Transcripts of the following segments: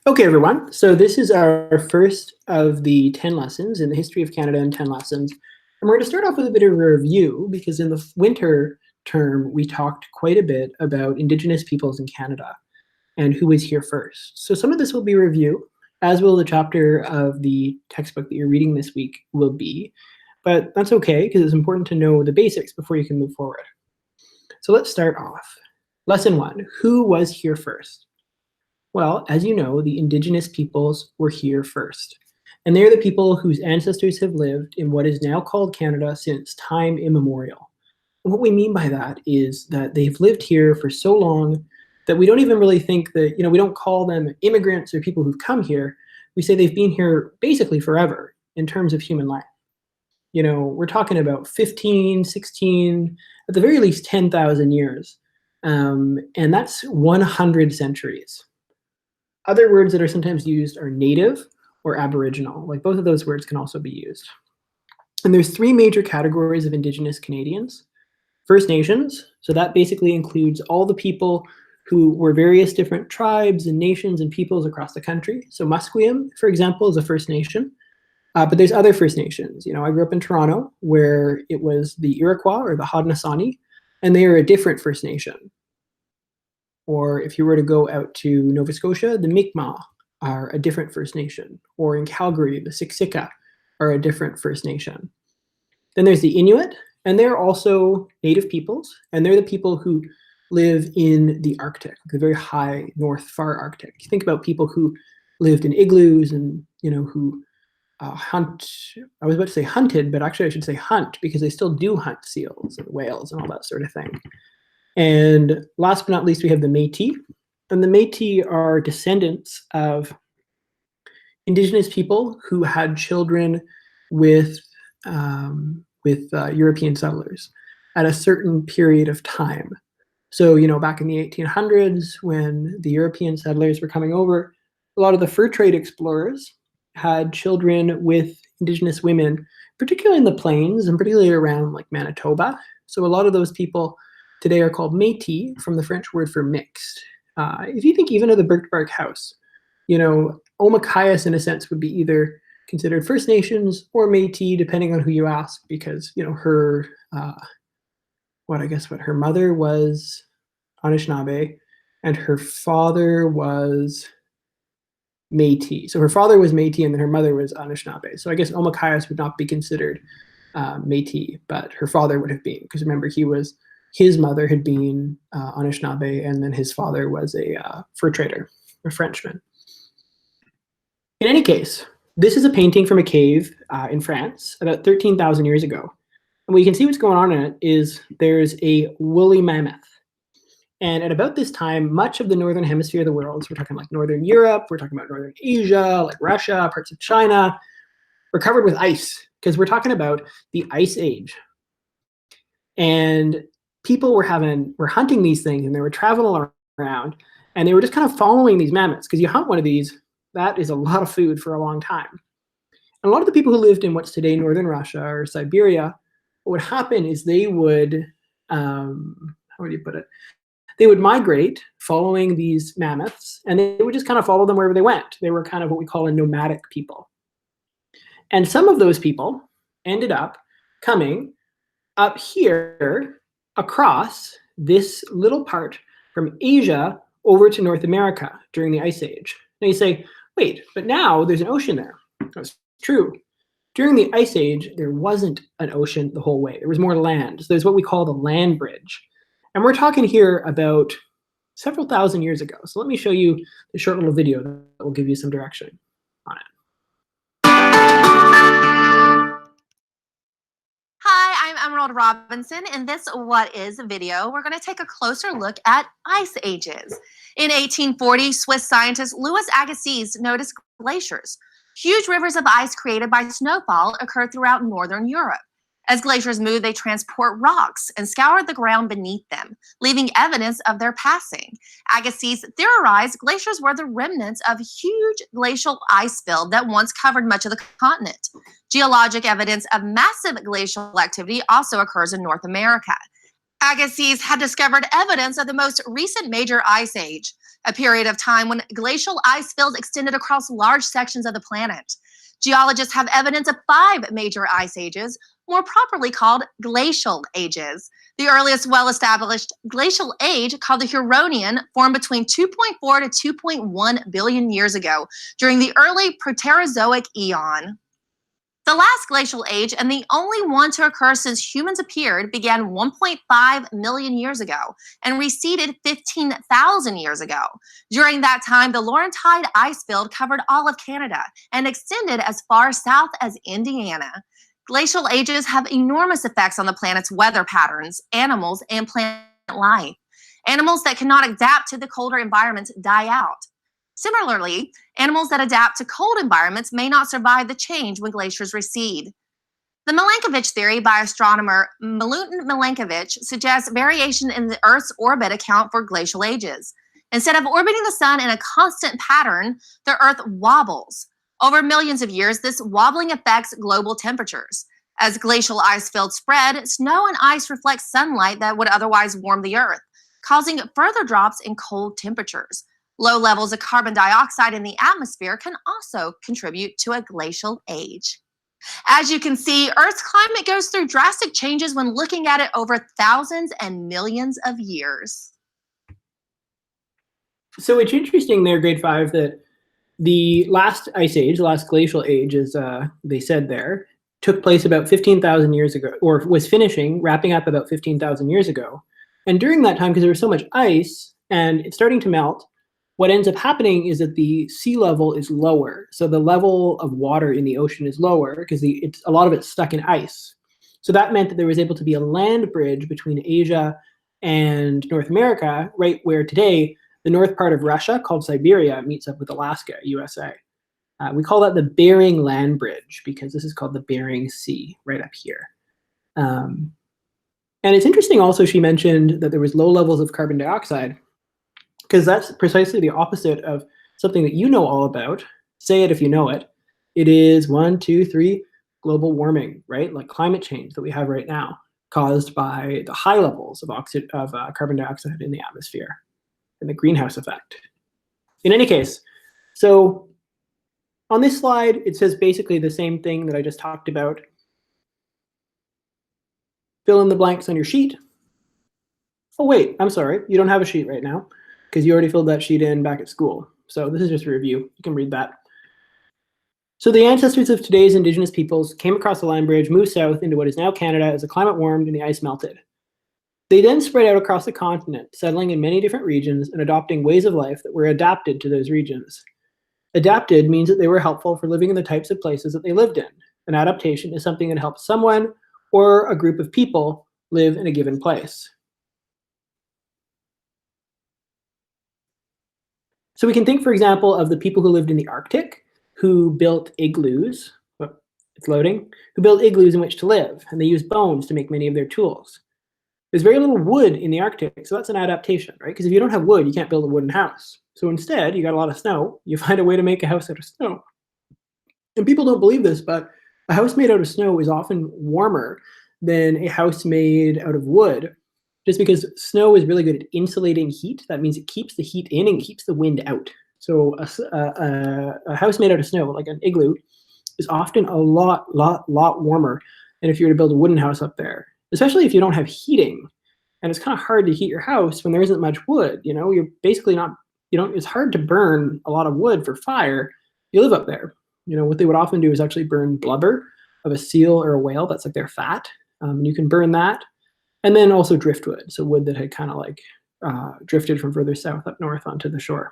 Okay, everyone. So this is our first of the 10 lessons in the history of Canada in 10 lessons. And we're going to start off with a bit of a review because in the winter term, we talked quite a bit about Indigenous peoples in Canada and who was here first. So some of this will be review, as will the chapter of the textbook that you're reading this week will be. But that's okay because it's important to know the basics before you can move forward. So let's start off. Lesson 1, who was here first? Well, as you know, the Indigenous peoples were here first. And they're the people whose ancestors have lived in what is now called Canada since time immemorial. And what we mean by that is that they've lived here for so long that we don't even really think that, we don't call them immigrants or people who've come here. We say they've been here basically forever in terms of human life. We're talking about 15, 16, at the very least 10,000 years. And that's 100 centuries. Other words that are sometimes used are native or aboriginal. Like both of those words can also be used. And there's three major categories of Indigenous Canadians. First Nations, so that basically includes all the people who were various different tribes and nations and peoples across the country. So Musqueam, for example, is a First Nation. But there's other First Nations. I grew up in Toronto where it was the Iroquois or the Haudenosaunee, and they are a different First Nation. Or if you were to go out to Nova Scotia, the Mi'kmaq are a different First Nation. Or in Calgary, the Siksika are a different First Nation. Then there's the Inuit, and they're also native peoples, and they're the people who live in the Arctic, the very high north far Arctic. You think about people who lived in igloos and, who hunt. I was about to say hunted, but actually I should say hunt because they still do hunt seals and whales and all that sort of thing. And last but not least, we have the Métis. And the Métis are descendants of Indigenous people who had children with European settlers at a certain period of time. So, back in the 1800s, when the European settlers were coming over, a lot of the fur trade explorers had children with Indigenous women, particularly in the plains and particularly around like Manitoba. So a lot of those people today are called Métis, from the French word for mixed. If you think even of the Birch House, Omakayas in a sense would be either considered First Nations or Métis, depending on who you ask, because her her mother was Anishinaabe and her father was Métis. So her father was Métis and then her mother was Anishinaabe. So I guess Omakayas would not be considered Métis, but her father would have been, because remember his mother had been Anishinaabe, and then his father was a fur trader, a Frenchman. In any case, this is a painting from a cave in France about 13,000 years ago. And what you can see what's going on in it is there's a woolly mammoth. And at about this time, much of the northern hemisphere of the world, so we're talking like northern Europe, we're talking about northern Asia, like Russia, parts of China, were covered with ice, because we're talking about the Ice Age. And people were hunting these things, and they were traveling around, and they were just kind of following these mammoths, because you hunt one of these, that is a lot of food for a long time. And a lot of the people who lived in what's today northern Russia or Siberia, what would happen is they would, how would you put it? They would migrate following these mammoths, and they would just kind of follow them wherever they went. They were kind of what we call a nomadic people. And some of those people ended up coming up here across this little part from Asia over to North America during the Ice Age. Now you say, wait, but now there's an ocean there. That's true. During the Ice Age, there wasn't an ocean the whole way. There was more land. So there's what we call the land bridge. And we're talking here about several thousand years ago. So let me show you the short little video that will give you some direction on it. Hi, I'm Emerald Robinson. In this What Is video, we're going to take a closer look at ice ages. In 1840, Swiss scientist Louis Agassiz noticed glaciers. Huge rivers of ice created by snowfall occur throughout northern Europe. As glaciers move, they transport rocks and scour the ground beneath them, leaving evidence of their passing. Agassiz theorized glaciers were the remnants of huge glacial ice field that once covered much of the continent. Geologic evidence of massive glacial activity also occurs in North America. Agassiz had discovered evidence of the most recent major ice age. a period of time when glacial ice fields extended across large sections of the planet. Geologists have evidence of 5 major ice ages, more properly called glacial ages. The earliest well-established glacial age, called the Huronian, formed between 2.4 to 2.1 billion years ago during the early Proterozoic eon. The last glacial age, and the only one to occur since humans appeared, began 1.5 million years ago and receded 15,000 years ago. During that time, the Laurentide ice field covered all of Canada and extended as far south as Indiana. Glacial ages have enormous effects on the planet's weather patterns, animals, and plant life. Animals that cannot adapt to the colder environments die out. Similarly, animals that adapt to cold environments may not survive the change when glaciers recede. The Milankovitch theory by astronomer Milutin Milankovitch suggests variation in the Earth's orbit account for glacial ages. Instead of orbiting the sun in a constant pattern, the Earth wobbles. Over millions of years, this wobbling affects global temperatures. As glacial ice fields spread, snow and ice reflect sunlight that would otherwise warm the Earth, causing further drops in cold temperatures. Low levels of carbon dioxide in the atmosphere can also contribute to a glacial age. As you can see, Earth's climate goes through drastic changes when looking at it over thousands and millions of years. So it's interesting there, grade 5, that the last ice age, the last glacial age, as they said there, took place about 15,000 years ago, or was wrapping up about 15,000 years ago. And during that time, because there was so much ice and it's starting to melt, what ends up happening is that the sea level is lower. So the level of water in the ocean is lower because a lot of it's stuck in ice. So that meant that there was able to be a land bridge between Asia and North America, right where today the north part of Russia, called Siberia, meets up with Alaska, USA. We call that the Bering Land Bridge because this is called the Bering Sea right up here. And it's interesting also she mentioned that there was low levels of carbon dioxide, because that's precisely the opposite of something that you know all about. Say it if you know it. It is 1, 2, 3, global warming, right? Like climate change that we have right now, caused by the high levels of carbon dioxide in the atmosphere and the greenhouse effect. In any case, so on this slide, it says basically the same thing that I just talked about. Fill in the blanks on your sheet. Oh, wait, I'm sorry. You don't have a sheet right now, because you already filled that sheet in back at school. So this is just a review. You can read that. So the ancestors of today's Indigenous peoples came across the land bridge, moved south into what is now Canada as the climate warmed and the ice melted. They then spread out across the continent, settling in many different regions and adopting ways of life that were adapted to those regions. Adapted means that they were helpful for living in the types of places that they lived in. An adaptation is something that helps someone or a group of people live in a given place. So we can think, for example, of the people who lived in the Arctic, who built igloos. Oh, it's loading. Who built igloos in which to live, and they used bones to make many of their tools. There's very little wood in the Arctic, so that's an adaptation, right? Because if you don't have wood, you can't build a wooden house. So instead, you got a lot of snow. You find a way to make a house out of snow. And people don't believe this, but a house made out of snow is often warmer than a house made out of wood, just because snow is really good at insulating heat. That means it keeps the heat in and keeps the wind out. So a house made out of snow, like an igloo, is often a lot warmer than if you were to build a wooden house up there, especially if you don't have heating. And it's kind of hard to heat your house when there isn't much wood. You know, you're basically not, it's hard to burn a lot of wood for fire. You live up there. You know, what they would often do is actually burn blubber of a seal or a whale. That's like their fat. You can burn that. And then also driftwood, so wood that had kind of like drifted from further south up north onto the shore.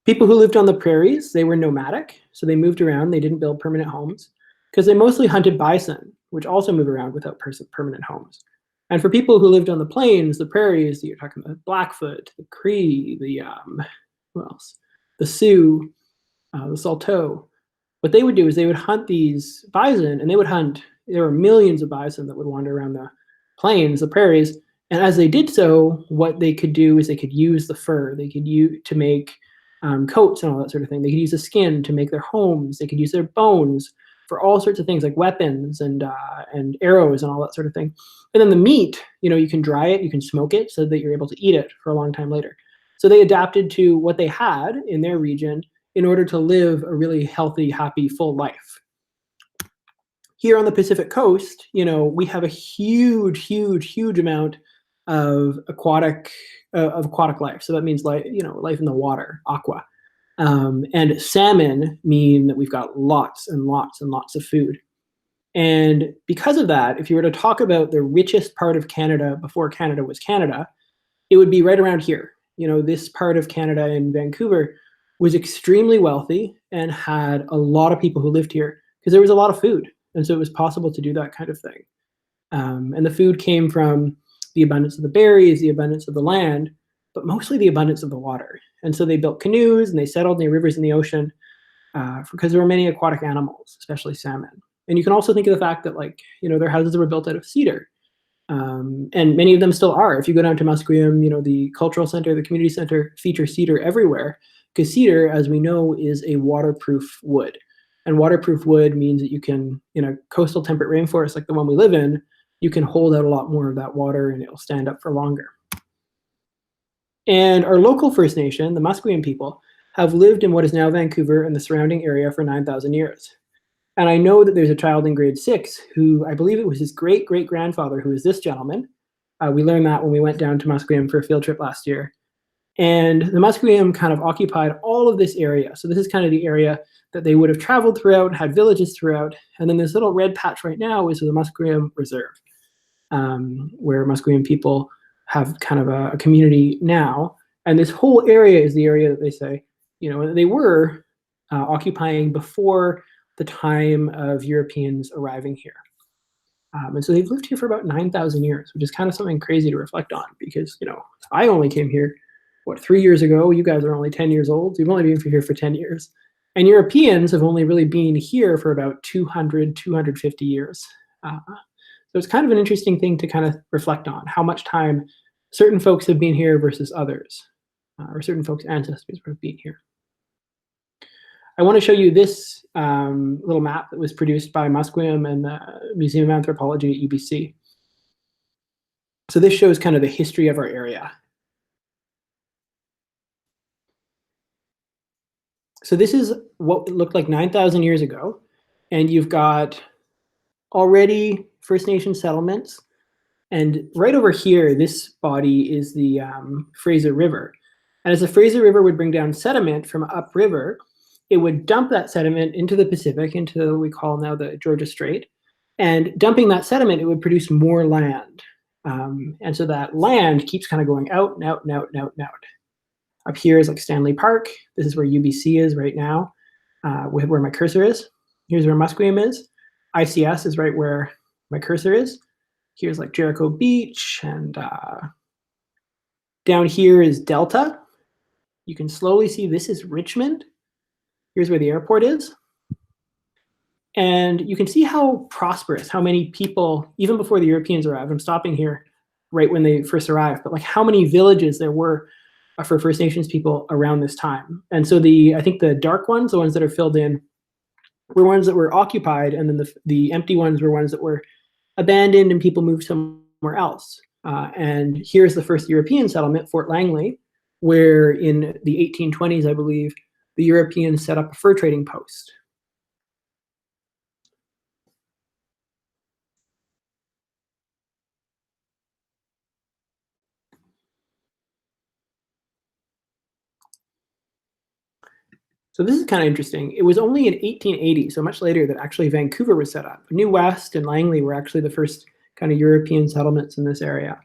People who lived on the prairies, they were nomadic, so they moved around. They didn't build permanent homes because they mostly hunted bison, which also move around without permanent homes. And for people who lived on the plains, the prairies, you're talking about Blackfoot, the Cree, who else? The Sioux, the Saulteaux. What they would do is they would hunt these bison, and there were millions of bison that would wander around the plains, the prairies, and as they did so, what they could do is they could use the fur. They could use to make coats and all that sort of thing. They could use the skin to make their homes. They could use their bones for all sorts of things like weapons and arrows and all that sort of thing. And then the meat, you can dry it, you can smoke it so that you're able to eat it for a long time later. So they adapted to what they had in their region in order to live a really healthy, happy, full life. Here on the Pacific coast, we have a huge, huge, huge amount of aquatic life. So that means life in the water, aqua. And salmon mean that we've got lots and lots and lots of food. And because of that, if you were to talk about the richest part of Canada before Canada was Canada, it would be right around here. This part of Canada in Vancouver was extremely wealthy and had a lot of people who lived here because there was a lot of food. And so it was possible to do that kind of thing. And the food came from the abundance of the berries, the abundance of the land, but mostly the abundance of the water. And so they built canoes and they settled in the rivers and the ocean because there were many aquatic animals, especially salmon. And you can also think of the fact that their houses were built out of cedar. And many of them still are. If you go down to Musqueam, the cultural center, the community center feature cedar everywhere because cedar, as we know, is a waterproof wood. And waterproof wood means that you can, in a coastal temperate rainforest like the one we live in, you can hold out a lot more of that water and it'll stand up for longer. And our local First Nation, the Musqueam people, have lived in what is now Vancouver and the surrounding area for 9,000 years. And I know that there's a child in grade 6 who, I believe it was his great-great-grandfather, who is this gentleman. We learned that when we went down to Musqueam for a field trip last year. And the Musqueam kind of occupied all of this area. So this is kind of the area that they would have traveled throughout, had villages throughout. And then this little red patch right now is the Musqueam Reserve, where Musqueam people have kind of a community now. And this whole area is the area that they say, they were occupying before the time of Europeans arriving here. And so they've lived here for about 9,000 years, which is kind of something crazy to reflect on because, I only came here, 3 years ago? You guys are only 10 years old. So you've only been here for 10 years. And Europeans have only really been here for about 200, 250 years. So it's kind of an interesting thing to kind of reflect on how much time certain folks have been here versus others, or certain folks' ancestors have been here. I want to show you this little map that was produced by Musqueam and the Museum of Anthropology at UBC. So this shows kind of the history of our area. So this is what it looked like 9,000 years ago. And you've got already First Nation settlements. And right over here, this body is the Fraser River. And as the Fraser River would bring down sediment from upriver, it would dump that sediment into the Pacific, into what we call now the Georgia Strait. And dumping that sediment, it would produce more land. And so that land keeps kind of going out and out and out and out and out. Up here is like Stanley Park. This is where UBC is right now, where my cursor is. Here's where Musqueam is. ICS is right where my cursor is. Here's like Jericho Beach, and down here is Delta. You can slowly see this is Richmond. Here's where the airport is. And you can see how prosperous, how many people, even before the Europeans arrived, I'm stopping here right when they first arrived, but like how many villages there were for First Nations people around this time. And so I think the dark ones, the ones that are filled in, were ones that were occupied, and then the empty ones were ones that were abandoned and people moved somewhere else. And here's the first European settlement, Fort Langley, where in the 1820s, I believe, the Europeans set up a fur trading post. So this is kind of interesting. It was only in 1880, so much later, that actually Vancouver was set up. New West and Langley were actually the first kind of European settlements in this area.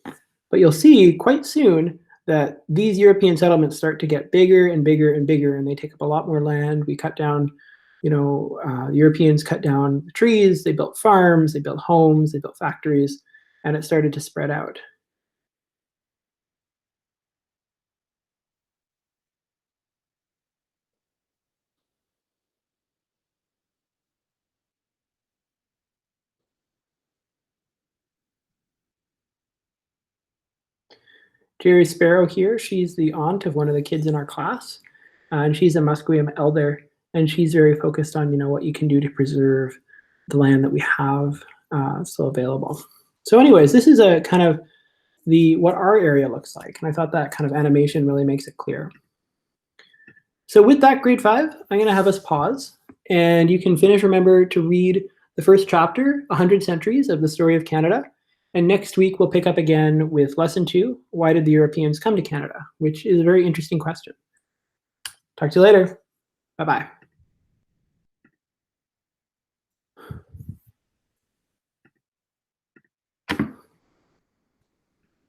But you'll see quite soon that these European settlements start to get bigger and bigger and bigger, and they take up a lot more land. We cut down, Europeans cut down the trees, they built farms, they built homes, they built factories, and it started to spread out. Jerry Sparrow here, she's the aunt of one of the kids in our class, and she's a Musqueam elder, and she's very focused on, what you can do to preserve the land that we have still available. So anyways, this is a kind of what our area looks like. And I thought that kind of animation really makes it clear. So with that, grade 5, I'm going to have us pause, and you can finish. Remember to read the first chapter, 100 Centuries of the Story of Canada. And next week, we'll pick up again with lesson 2, Why Did the Europeans Come to Canada? Which is a very interesting question. Talk to you later. Bye-bye.